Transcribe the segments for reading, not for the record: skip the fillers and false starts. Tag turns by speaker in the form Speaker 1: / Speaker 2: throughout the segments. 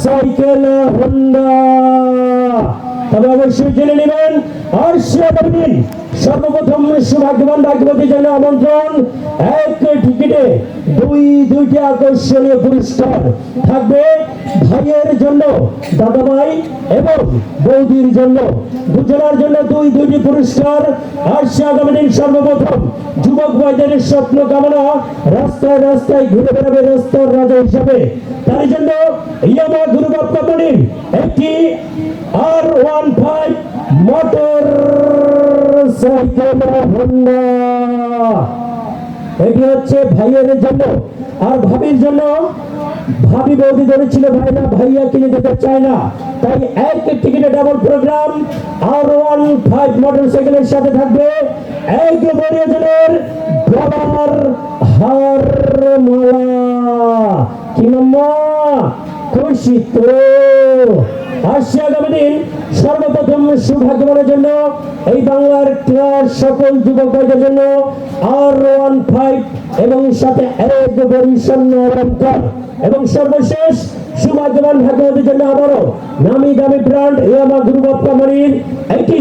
Speaker 1: Cycle Honda. তবে অবশ্যই জেনে নেবেন আর দিন সর্বপ্রথম সৌভাগ্যবান ভাগ্যবতীর জন্য আমন্ত্রণ। এক টিকিটে দুইটি আকর্ষণীয় পুরস্কার থাকবে। ভাইয়ের জন্য দাদাভাই এবং বৌদির জন্য দুজনের জন্য দুইটি পুরস্কার। আর আগামী দিন সর্বপ্রথম যুবক ভাইদের স্বপ্ন কামনা রাস্তায় রাস্তায় ঘুরে বেড়াবে রাস্তার রাজা হিসাবে। তার জন্য ইয়ামা গ্রুপ অফ কোম্পানির একটি R15 মোটর সাইকেল হোন্ডা। এটি হচ্ছে ভাইয়ের জন্য। আর ভাবির জন্য, ভাবি বৌদি ধরেছিল ভাইরা ভাইয়া কিনে দিতে চায় না, তাই এক টিকিটে ডাবল প্রোগ্রাম R15 মোটর সাইকেলের সাথে থাকবে এক বড়জনের গলার হার মালা। কি মাম্মা খুশি তো? আসছে আগামী দিন সর্বপ্রথম সৌভাগ্যবানের জন্য এই বাংলার ক্লাস সকল যুবক ভাইদের জন্য R15 এবং সাথে এক বড়ি স্বর্ণ অলংকার। এবং সর্বশেষ সৌভাগ্যবান ভাগ্যবতীর জন্য আবারও নামি দামি ব্র্যান্ড ইয়ামা গ্রুপ অফ কোম্পানির একটি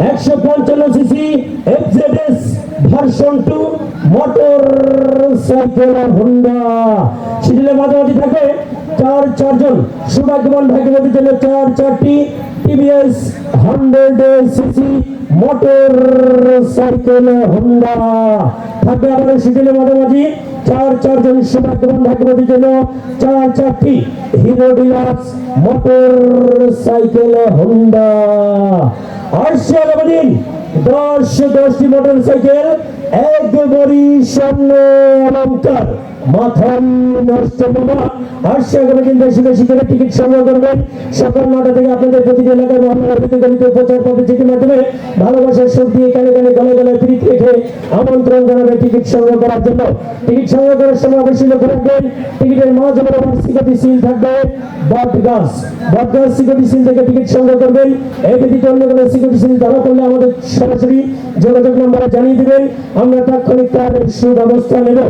Speaker 1: 155 CC FZS version 2 motor cycle Honda. সিরিয়ালের মাঝামাঝি থাকে চারজন সৌভাগ্যবান ভাগ্যবতীর জন্য চারটি TVS 100 CC motor cycle Honda থাকবে। আবার সিরিয়ালের মাঝামাঝি চারজন সৌভাগ্যবান ভাগ্যবতীর জন্য চারটি hero deluxe motor cycle Honda. আসছে আগামী দিন 10টি মোটর সাইকেল এক বড়ি স্বর্ণ অলংকার। মাথায় নষ্ট বাবা। আসছে আগামী দিন বেশি বেশি করে টিকিট সংগ্রহ করবেন। সকাল 9টা থেকে আপনাদের প্রতিটি এলাকায় মহল্লার ভিত্তিতে প্রচার পদ্ধতির মাধ্যমে ভালোবাসার শোক দিয়ে কানে কানে গলায় গলায় প্রীতি রেখে আমন্ত্রণ জানাবে টিকিট সংগ্রহ করার জন্য। টিকিট সংগ্রহ করার সময় অবশ্যই লক্ষ্য রাখবেন টিকিটের মাঝে বরাবর সিকিউরিটি সিল থাকবে বটগাছ সিকিউরিটি সিল থেকে টিকিট সংগ্রহ করবেন। এই ব্যতীত অন্য কোনো সিকিউরিটি সিল ধরা করলে আমাদের সরাসরি যোগাযোগ নম্বরে জানিয়ে দিবেন, আমরা তাৎক্ষণিক তার সুব্যবস্থা নেব।